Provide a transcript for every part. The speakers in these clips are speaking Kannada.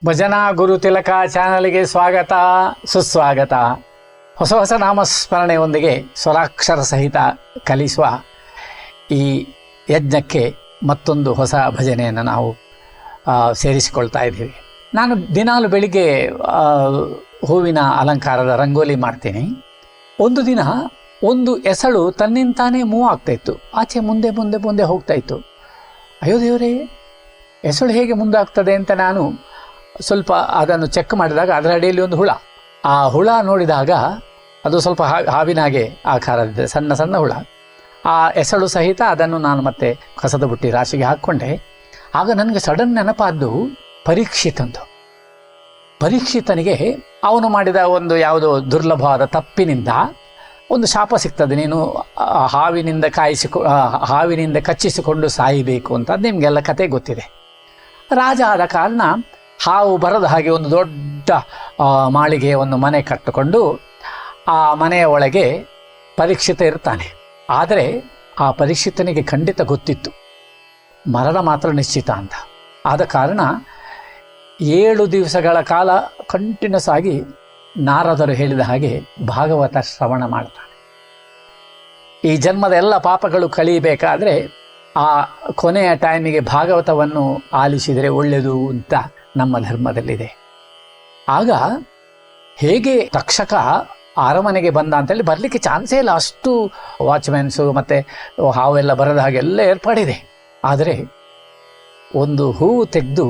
ಭಜನಾ ಗುರು ತಿಲಕ ಚಾನಲ್ಗೆ ಸ್ವಾಗತ ಸುಸ್ವಾಗತ. ಹೊಸ ನಾಮಸ್ಮರಣೆಯೊಂದಿಗೆ ಸ್ವರಾಕ್ಷರ ಸಹಿತ ಕಲಿಸುವ ಈ ಯಜ್ಞಕ್ಕೆ ಮತ್ತೊಂದು ಹೊಸ ಭಜನೆಯನ್ನು ನಾವು ಸೇರಿಸಿಕೊಳ್ತಾ ಇದ್ದೀವಿ. ನಾನು ದಿನಾಲು ಬೆಳಿಗ್ಗೆ ಹೂವಿನ ಅಲಂಕಾರದ ರಂಗೋಲಿ ಮಾಡ್ತೀನಿ. ಒಂದು ದಿನ ಒಂದು ಎಸಳು ತನ್ನಿಂತಾನೇ ಮೂವ್ ಆಗ್ತಾಯಿತ್ತು, ಆಚೆ ಮುಂದೆ ಮುಂದೆ ಮುಂದೆ ಹೋಗ್ತಾಯಿತ್ತು. ಅಯ್ಯೋ ದೇವರೇ, ಎಸಳು ಹೇಗೆ ಮುಂದಾಗ್ತದೆ ಅಂತ ನಾನು ಸ್ವಲ್ಪ ಅದನ್ನು ಚೆಕ್ ಮಾಡಿದಾಗ ಅದರ ಅಡಿಯಲ್ಲಿ ಒಂದು ಹುಳ. ಆ ಹುಳ ನೋಡಿದಾಗ ಅದು ಸ್ವಲ್ಪ ಹಾವಿನ ಹಾಗೆ ಆಕಾರದಿದೆ, ಸಣ್ಣ ಸಣ್ಣ ಹುಳ. ಆ ಎಸಳು ಸಹಿತ ಅದನ್ನು ನಾನು ಮತ್ತೆ ಕಸದ ಬುಟ್ಟಿ ರಾಶಿಗೆ ಹಾಕ್ಕೊಂಡೆ. ಆಗ ನನಗೆ ಸಡನ್ ನೆನಪಾದ್ದು ಪರೀಕ್ಷಿತಂದು. ಪರೀಕ್ಷಿತನಿಗೆ ಅವನು ಮಾಡಿದ ಒಂದು ಯಾವುದೋ ದುರ್ಲಭವಾದ ತಪ್ಪಿನಿಂದ ಒಂದು ಶಾಪ ಸಿಗ್ತದೆ, ನೀನು ಹಾವಿನಿಂದ ಕಚ್ಚಿಸಿಕೊಂಡು ಸಾಯಬೇಕು ಅಂತ. ಅದು ನಿಮಗೆಲ್ಲ ಕತೆ ಗೊತ್ತಿದೆ. ರಾಜ ಆದ ಕಾರಣ ಹಾವು ಬರದ ಹಾಗೆ ಒಂದು ದೊಡ್ಡ ಮಾಳಿಗೆ ಒಂದು ಮನೆ ಕಟ್ಟಿಕೊಂಡು ಆ ಮನೆಯ ಒಳಗೆ ಪರೀಕ್ಷಿತ ಇರ್ತಾನೆ. ಆದರೆ ಆ ಪರೀಕ್ಷಿತನಿಗೆ ಖಂಡಿತ ಗೊತ್ತಿತ್ತು ಮರಣ ಮಾತ್ರ ನಿಶ್ಚಿತ ಅಂತ. ಆದ ಕಾರಣ 7 ದಿವಸಗಳ ಕಾಲ ಕಂಟಿನ್ಯೂಸ್ ಆಗಿ ನಾರದರು ಹೇಳಿದ ಹಾಗೆ ಭಾಗವತ ಶ್ರವಣ ಮಾಡ್ತಾನೆ. ಈ ಜನ್ಮದ ಎಲ್ಲ ಪಾಪಗಳು ಕಳೀಬೇಕಾದ್ರೆ ಆ ಕೊನೆಯ ಟೈಮಿಗೆ ಭಾಗವತವನ್ನು ಆಲಿಸಿದರೆ ಒಳ್ಳೆಯದು ಅಂತ ನಮ್ಮ ಧರ್ಮದಲ್ಲಿದೆ. ಆಗ ಹೇಗೆ ತಕ್ಷಕ ಅರಮನೆಗೆ ಬಂದ ಅಂತೇಳಿ ಬರಲಿಕ್ಕೆ ಚಾನ್ಸೇ ಇಲ್ಲ, ಅಷ್ಟು ವಾಚ್ಮ್ಯಾನ್ಸು ಮತ್ತು ಹಾವೆಲ್ಲ ಬರದ ಹಾಗೆಲ್ಲ ಏರ್ಪಾಡಿದೆ. ಆದರೆ ಒಂದು ಹೂವು ತೆಗೆದು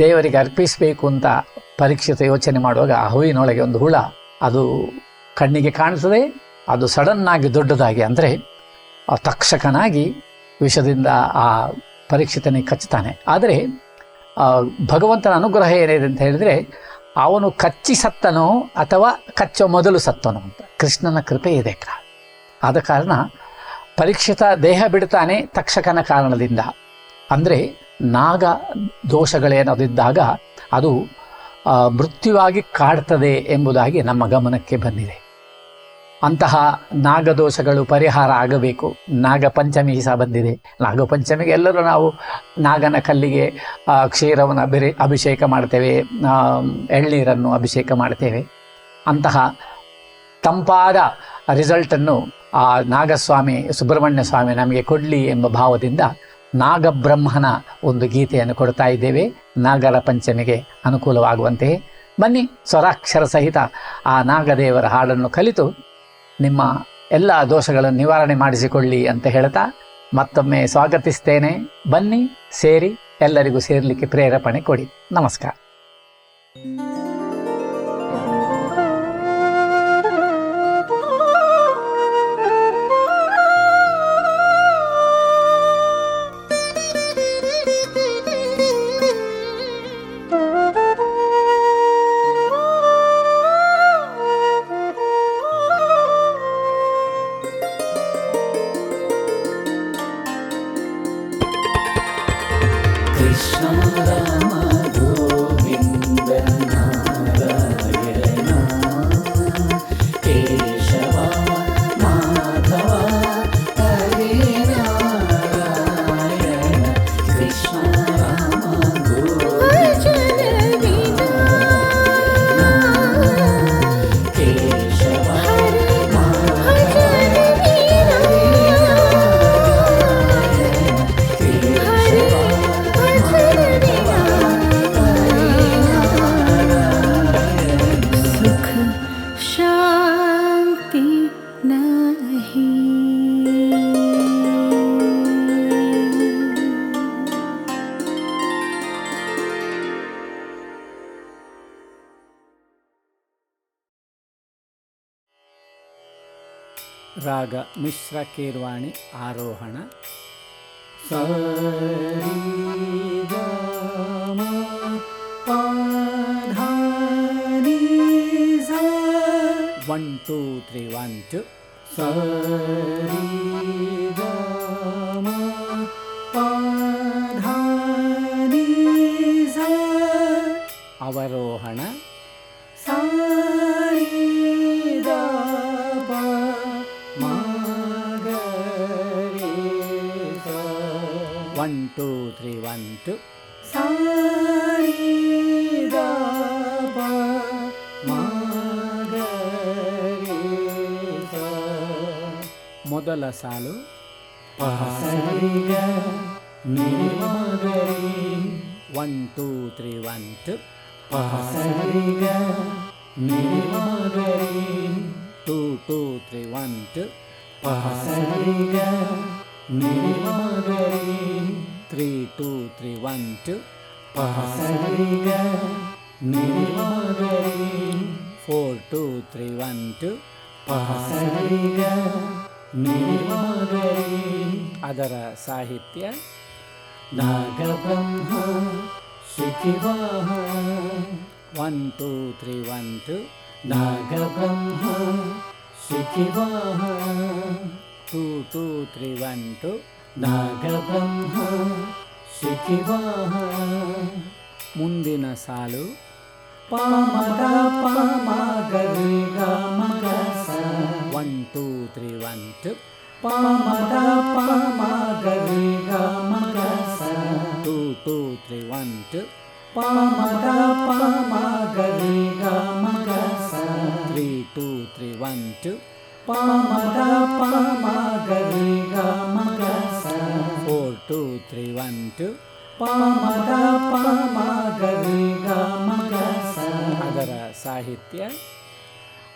ದೇವರಿಗೆ ಅರ್ಪಿಸಬೇಕು ಅಂತ ಪರೀಕ್ಷಿತ ಯೋಚನೆ ಮಾಡುವಾಗ ಆ ಹೂವಿನೊಳಗೆ ಒಂದು ಹುಳ ಅದು ಕಣ್ಣಿಗೆ ಕಾಣಿಸದೆ ಅದು ಸಡನ್ನಾಗಿ ದೊಡ್ಡದಾಗಿ, ಅಂದರೆ ಆ ತಕ್ಷಕನಾಗಿ ವಿಷದಿಂದ ಆ ಪರೀಕ್ಷಿತನಿಗೆ ಕಚ್ಚುತ್ತಾನೆ. ಆದರೆ ಭಗವಂತನ ಅನುಗ್ರಹ ಏನಿದೆ ಅಂತ ಹೇಳಿದರೆ ಅವನು ಕಚ್ಚಿ ಸತ್ತನೋ ಅಥವಾ ಕಚ್ಚೋ ಮೊದಲು ಸತ್ತನೋ ಅಂತ ಕೃಷ್ಣನ ಕೃಪೆ ಇದೆ. ಆದ ಕಾರಣ ಪರೀಕ್ಷಿತ ದೇಹ ಬಿಡ್ತಾನೆ ತಕ್ಷಕನ ಕಾರಣದಿಂದ. ಅಂದರೆ ನಾಗ ದೋಷಗಳೇನದಿದ್ದಾಗ ಅದು ಮೃತ್ಯುವಾಗಿ ಕಾಡ್ತದೆ ಎಂಬುದಾಗಿ ನಮ್ಮ ಗಮನಕ್ಕೆ ಬಂದಿದೆ. ಅಂತಹ ನಾಗದೋಷಗಳು ಪರಿಹಾರ ಆಗಬೇಕು. ನಾಗಪಂಚಮಿ ಸಹ ಬಂದಿದೆ. ನಾಗಪಂಚಮಿಗೆ ಎಲ್ಲರೂ ನಾವು ನಾಗನ ಕಲ್ಲಿಗೆ ಕ್ಷೀರವನ್ನು ಅಭಿಷೇಕ ಮಾಡ್ತೇವೆ, ಎಳ್ನೀರನ್ನು ಅಭಿಷೇಕ ಮಾಡ್ತೇವೆ. ಅಂತಹ ತಂಪಾದ ರಿಸಲ್ಟನ್ನು ಆ ನಾಗಸ್ವಾಮಿ ಸುಬ್ರಹ್ಮಣ್ಯ ಸ್ವಾಮಿ ನಮಗೆ ಕೊಡಲಿ ಎಂಬ ಭಾವದಿಂದ ನಾಗಬ್ರಹ್ಮನ ಒಂದು ಗೀತೆಯನ್ನು ಕೊಡ್ತಾ ಇದ್ದೇವೆ. ನಾಗರ ಪಂಚಮಿಗೆ ಅನುಕೂಲವಾಗುವಂತೆಯೇ ಬನ್ನಿ ಸ್ವರಾಕ್ಷರ ಸಹಿತ ಆ ನಾಗದೇವರ ಹಾಡನ್ನು ಕಲಿತು ನಿಮ್ಮ ಎಲ್ಲ ದೋಷಗಳನ್ನು ನಿವಾರಣೆ ಮಾಡಿಸಿಕೊಳ್ಳಿ ಅಂತ ಹೇಳ್ತಾ ಮತ್ತೊಮ್ಮೆ ಸ್ವಾಗತಿಸ್ತೇನೆ. ಬನ್ನಿ, ಸೇರಿ, ಎಲ್ಲರಿಗೂ ಸೇರಲಿಕ್ಕೆ ಪ್ರೇರೇಪಣೆ ಕೊಡಿ. ನಮಸ್ಕಾರ. Krishna Rama Govinda Narayana Keshava Madhava Hare Narayana Krishna Rama Govinda Keshava ರಾಗ ಮಿಶ್ರ ಕೀರ್ವಾಣಿ ಆರೋಹಣ. ಸರಿ ಗಮ ಪಧಾನಿ ಸ 1 2 3 1 2. ಸರಿ ಗಮ ಪಧಾನಿ ಸ ಅವರೋಹಣ. ಸಾರಿ ದ ಪ ಮ ಗ ರೆ ಸ 1 2 3 1 2. ಸಾರಿ ಮೊದಲ ಸಾಲು ಪಸರಿಗ ನಿಮಗರಿ 1 2 3 1 2 ಪಸರಿಗ ನಿಮಗರಿ 2 2 3 1 2 ಪಸರಿಗ ನಿಮಗರಿ 3 2 3 1 2 ಪಸರಿಗ ನಿಮಗರಿ 4 2 3 1 2 ಪಸರಿಗ ನಿಮಗರಿ ಅದರ ಸಾಹಿತ್ಯ ನಾಗಬ್ರಹ್ಮ ಶಿಖಿವಾಹ 1 2 3 1 2 ನಾಗಬ್ರಹ್ಮ ಶಿಖಿವಾಹ 2 2 3 1 2 ನಾಗಬ್ರಹ್ಮ ಶಿಖಿವಾಹ ಮುಂದಿನ ಸಾಲು ಪಾಮಗ ಪಾಮಗರಿ ಗಮಗಸ 1 2 3 1 2 ಪಾಮಗ ಪಾಮಗರಿ ಗಮಗಸ 2 2 3 1 2 ಪಾಮಗ ಪಾಮಗರಿ ಗಮಗಸ 3 2 3 1 2 ಪಾಮಗ ಪಾಮಗರಿ ಗಮಗಸ 4 2 3 1 2 ಪಾಮಗ ಪಾಮಗರಿ ಗಮಗಸ ಅದರ ಸಾಹಿತ್ಯ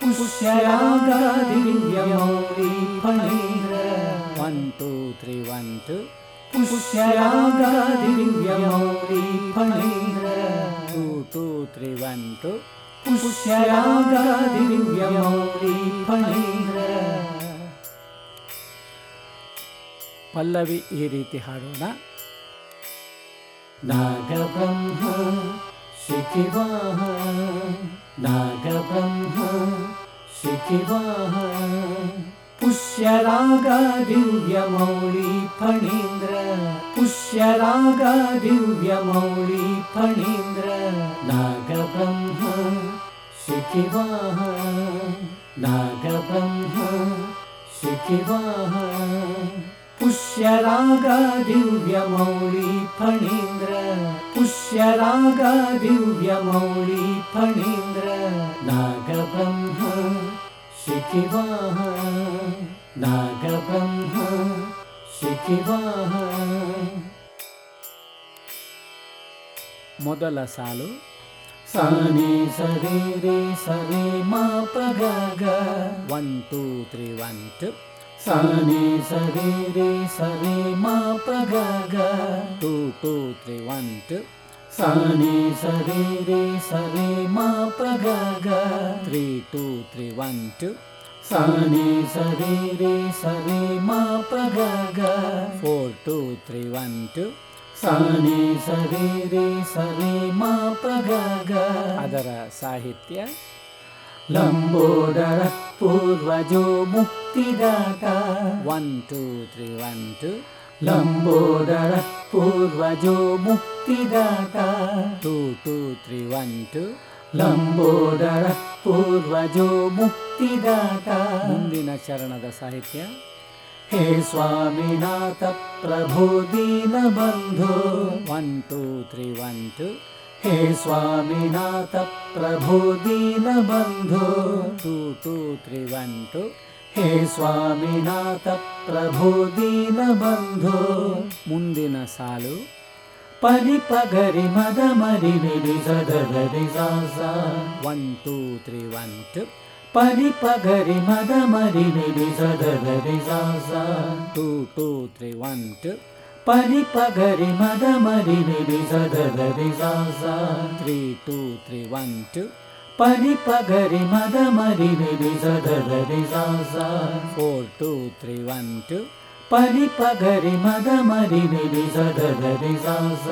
ಪುಷ್ಯರಾಗ ದಿವ್ಯಮೌಳಿ ಫಣೀರ 1 2 3 1 2 ಪುಷ್ಯರಾಗ ದಿವ್ಯಮೌಳಿ ಫಣೀರ 2 2 3 1 2 ಪುಷ್ಯರಾಗ ದಿವ್ಯಮೌಳಿ ಫಣೀರ ಪಲ್ಲವಿ ಈ ರೀತಿ ಹಾಡೋಣ. ನಾಗಬ್ರಹ್ಮ ಶಿಖಿವಾಹ ನಾಗಬ್ರಹ್ಮ ಶಿಖಿವಾಹ ಪುಷ್ಯರಾಗ ದಿವ್ಯಮೌಳಿ ಫಣೀಂದ್ರ ಪುಷ್ಯರಾಗ ದಿವ್ಯಮೌಳಿ ಫಣೀಂದ್ರ ನಾಗಬ್ರಹ್ಮ ಶಿಖಿವಾಹ ನಾಗಬ್ರಹ್ಮ ಶಿಖಿವಾಹ ಪುಷ್ಯರಾಗ ದಿವ್ಯಮೌಳಿ ಫಣೀಂದ್ರ ಪುಷ್ಯರಾಗ ದಿವ್ಯಮೌಳಿ ಫಣೀಂದ್ರ ನಾಗಬ್ರಹ್ಮ ಶಿಖಿವಾಹ ನಾಗಬ್ರಹ್ಮ ಶಿಖಿವಾಹ ಮೊದಲ ಸಾಲು ಸಾನಿ ಸರಿ ರೇ ಸರಿ ಮಾಪ ಗ 1 2 3 1 2 ಸಾನಿ ಸರಿ ರೇ ಸರಿ ಮಾಪ ಗ 2 2 3 1 2 ಸಾನಿ ಸರಿ ರೇ ಸರಿ ಮಾಪ ಗ 3 2 3 1 2 ಸಾನಿ ಸರಿ ರೇ ಸರಿ ಮಾಪ ಗ 4 2 3 1 2 ಸಾನಿ ಸರಿ ರೇ ಸರಿ ಮಾಪ ಗ ಅದರ ಸಾಹಿತ್ಯ ಲಂಬೋದರ ಪೂರ್ವಜೋ ಮುಕ್ತಿದಾತ 1 2 3 1 2 ಲಂಬೋದರ ಪೂರ್ವಜೋ ಮುಕ್ತಿದಾತ 2 2 3 1 2 ಲಂಬೋದರ ಪೂರ್ವಜೋ ಮುಕ್ತಿದಾತ ಮುಂದಿನ ಚರಣದ ಸಾಹಿತ್ಯ ಹೇ ಸ್ವಾಮಿನಾಥ ಪ್ರಭೋ ದೀನ ಬಂಧೋ 1 2 3 1 2 ಹೇ ಸ್ವಾಮಿನಾಥ ಪ್ರಭೋ ದೀನ ಬಂಧೋ 2 2 3 1 2 ಹೇ ಸ್ವಾಮಿನಾಥ ಪ್ರಭೋ ದೀನ ಬಂಧೋ ಮುಂದಿನ ಸಾಲು ಪರಿಪಗರಿ ಮದ ಮರಿ ನಿಧಿ ಸದರಿ ಸಾಸ 1 2 3 1 2 ಪರಿಪಗರಿ ಮದ ಮರಿ ನಿಧಿ ಸದರಿ ಸಾಸ 2 2 3 1 2 ಪರಿಪಗರಿ ಮದ ಮರಿ ನಿಧಿ ಸದರಿ ಸಾಸ 3 2 3 1 2 ಪರಿಪಗರಿ ಮದ ಮರಿ ನಿಧಿ ಸದರಿ ಸಾಸ 4 2 3 1 2 ಪರಿಪಗರಿ ಮದ ಮರಿ ನಿಧಿ ಸದರಿ ಸಾಸ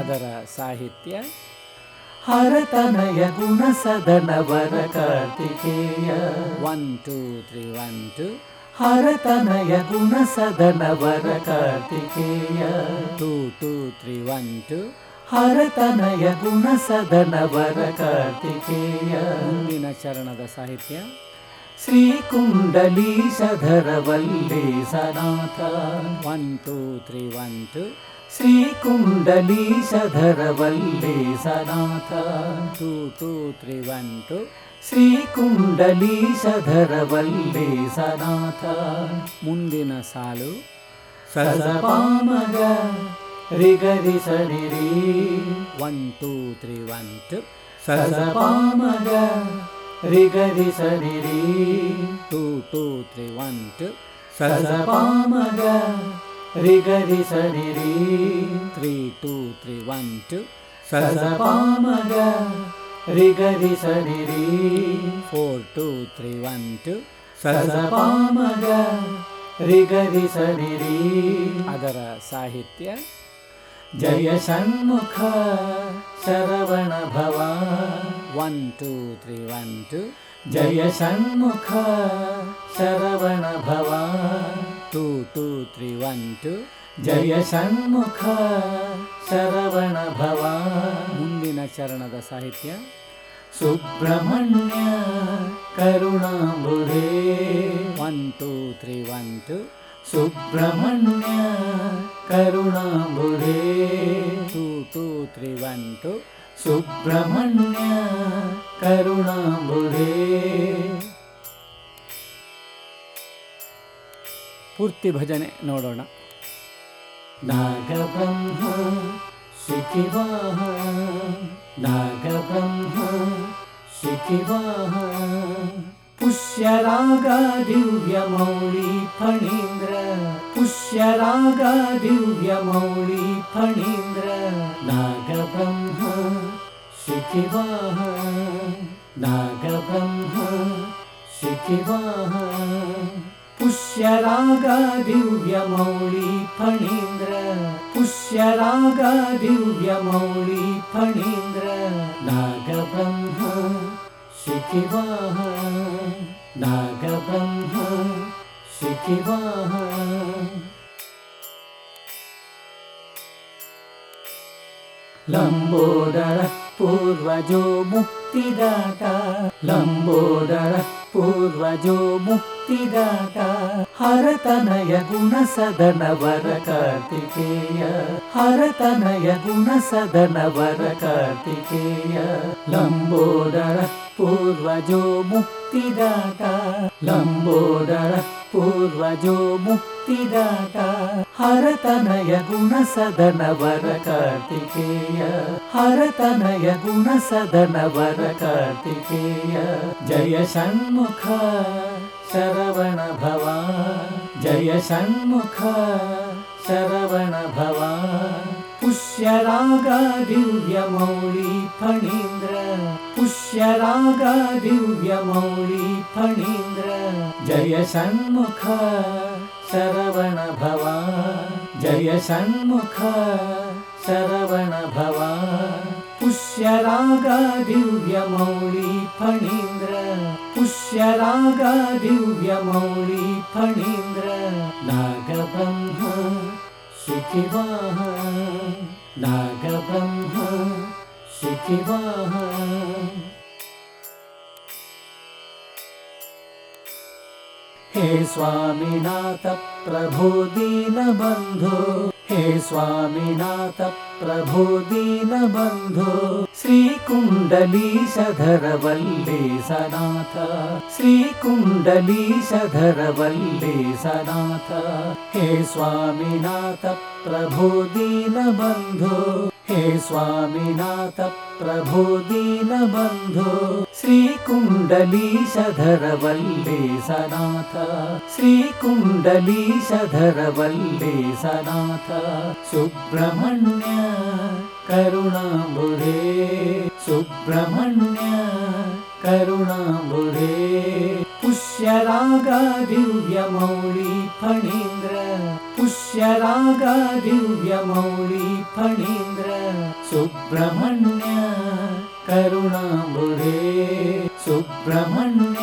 ಅದರ ಸಾಹಿತ್ಯ ಹರತನಯ ಗುಣ ಸದನವರ ಕಾರ್ತಿಕೇಯ 1 2 3 1 2 ಹರತನಯ ಗುಣ ಸದನವರ ಕಾರ್ತಿಕೇಯ 2 2 3 1 2 ಹರತನಯ ಗುಣ ಸದನವರ ಕಾರ್ತಿಕೇಯ ಮುಂದಿನ ಚರಣದ ಸಾಹಿತ್ಯ ಶ್ರೀ ಕುಂಡಲೀಶಧರ ವಲ್ಲೀಸನಾಥ 1 2 3 1 2 ಶ್ರೀಕುಂಡಲೀಶಧರ ವಲ್ಲೇಸನಾಥ 2 2 3 1 2 ಶ್ರೀಕುಂಡಲೀಶಧರ ವಲ್ಲೇಸನಾಥ ಮುಂದಿನ ಸಾಲು ಸಸಪಾಮಗ ರಿಗರಿ ಸನಿರಿ 1 2 3 1 2 ಸಸಪಾಮಗ ರಿಗರಿ ಸನಿರಿ 2 2 3 1 2 ಸಸಪಾಮಗ ರಿಗರಿ ಸನಿರಿ 3 2 3 1 2 ಸಸಪಾಮಗ ರಿಗರಿ ಸನಿರಿ 4 2 3 1 2 ಸಸಪಾಮಗ ರಿಗರಿ ಸನಿರಿ ಅದರ ಸಾಹಿತ್ಯ ಜಯ ಷಣ್ಮುಖ ಶರವಣ ಭವ 1 2 3 1 2 ಜಯ ಷಣ್ಮುಖ ಶರವಣ ಭವ 2 2 3 1 2 ಜಯ ಷಣ್ಮುಖ ಶರವಣ ಭವ ಮುಂದಿನ ಚರಣದ ಸಾಹಿತ್ಯ ಸುಬ್ರಹ್ಮಣ್ಯ ಕರುಣಾಂಬುಧೇ 1 2 3 1 2 ಸುಬ್ರಹ್ಮಣ್ಯ ಕರುಣಾಂಬುಧೇ 2 2 3 1 2 ಸುಬ್ರಹ್ಮಣ್ಯ ಕರುಣಾಂಬುಧೇ ಪೂರ್ತಿ ಭಜನೆ ನೋಡೋಣ. ನಾಗಬ್ರಹ್ಮ ಶಿಖಿವಾಹ ನಾಗಬ್ರಹ್ಮ ಶಿಖಿವಾಹ ಪುಷ್ಯರಾಗ ದಿವ್ಯ ಮೌಳಿ ಫಣೀಂದ್ರ ಪುಷ್ಯರಾಗ ದಿವ್ಯ ಮೌಳಿ ಫಣೀಂದ್ರ ನಾಗಬ್ರಹ್ಮ ಶಿಖಿವಾಹ ನಾಗಬ್ರಹ್ಮ ಶಿಖಿವಾಹ ಪುಷ್ಯರಾಗ ದಿವ್ಯ ಮೌಳಿ ಫಣೀಂದ್ರ ಪುಷ್ಯರಾಗ ದಿವ್ಯ ಮೌಳಿ ಫಣೀಂದ್ರ ನಾಗಬ್ರಹ್ಮ ಶಿಖಿವಾಹ ನಾಗಬ್ರಹ್ಮ ಶಿಖಿವಾಹ ಲಂಬೋದರ ಪೂರ್ವಜೋ ಮುಕ್ತಿದಾತ ಲಂಬೋದರ ಪೂರ್ವಜೋ ಮುಕ್ತಿದಾತ ಹರತನಯ ಗುಣ ಸದನ ವರ ಕಾರ್ತಿಕೇಯ ಹರತನಯ ಗುಣ ಸದನ ವರ ಕಾರ್ತಿಕೇಯ ಲಂಬೋದರ ಪೂರ್ವಜೋ ಮುಕ್ತಿದಾತ ಲಂಬೋದರ ಪೂರ್ವಜೋ ಮುಕ್ತಿದಾತ ಹರತನಯ ಗುಣ ಸದನ ವರ ಕಾರ್ತಿಕೇಯ ಹರತನಯ ಗುಣ ಸದನ ವರ ಕಾರ್ತಿಕೇಯ ಜಯ ಷಣ್ಮುಖ ಶರವಣ ಭವ ಜಯ ಷಣ್ಮುಖ ಶರವಣ ಭವ ಪುಷ್ಯರಾಗ ದಿವ್ಯ ಮೌಳಿ ಫಣೀಂದ್ರ ಪುಷ್ಯರಾಗ ದಿವ್ಯ ಮೌಳಿ ಫಣೀಂದ್ರ ಜಯ ಷಣ್ಮುಖ ಶರವಣ ಭವ ಜಯ ಷಣ್ಮುಖ ಶರವಣ ಭವ ಪುಷ್ಯರಾಗ ದಿವ್ಯ ಮೌಳಿ ಫಣೀಂದ್ರ ಪುಷ್ಯರಾಗ ದಿವ್ಯ ಮೌಳಿ ಫಣೀಂದ್ರ ನಾಗಬ್ರಹ್ಮ ಶಿಖಿವಾಹ ನಾಗಬ್ರಹ್ಮ ಶಿಖಿವಾಹ हे स्वामीनाथ प्रभो दीनबन्धो हे स्वामीनाथ प्रभो दीनबन्धो श्रीकुण्डलीशधर वल्लेसनाथ श्रीकुण्डलीशधर वल्लेसनाथ हे स्वामीनाथ प्रभो दीनबन्धो हे स्वामीनाथ प्रभो दीनबन्धो श्रीकुण्डलीशधर वल्लेसनाथ श्रीकुण्डलीशधर वल्लेसनाथ सुब्रह्मण्य करुणाम्बुधे सुब्रह्मण्य करुणाम्बुधे पुष्यराग दिव्य मौಳಿ ಫಣೀಂದ್ರ पुष्यराग दिव्य मौಳಿ ಫಣೀಂದ್ರ सुब्रह्मण्य करुणाम्बुधे सुब्रह्मण्य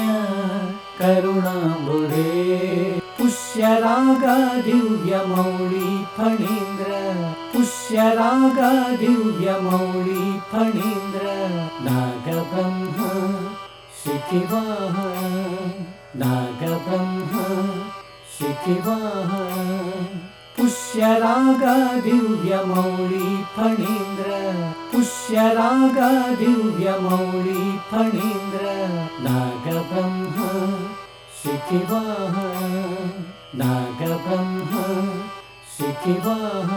करुणाम्बुधे पुष्यराग दिव्य मौಳಿ ಫಣೀಂದ್ರ पुष्यराग दिव्य मौಳಿ ಫಣೀಂದ್ರ नागब्रह्म शिखिवाह नागब्रह्म शिखिवाह पुष्य पुष्यराग दिव्यमौळि फणीन्द्र पुष्यराग दिव्यमौळि फणीन्द्र नागब्रह्म शिखिवाह नागब्रह्म शिखिवाह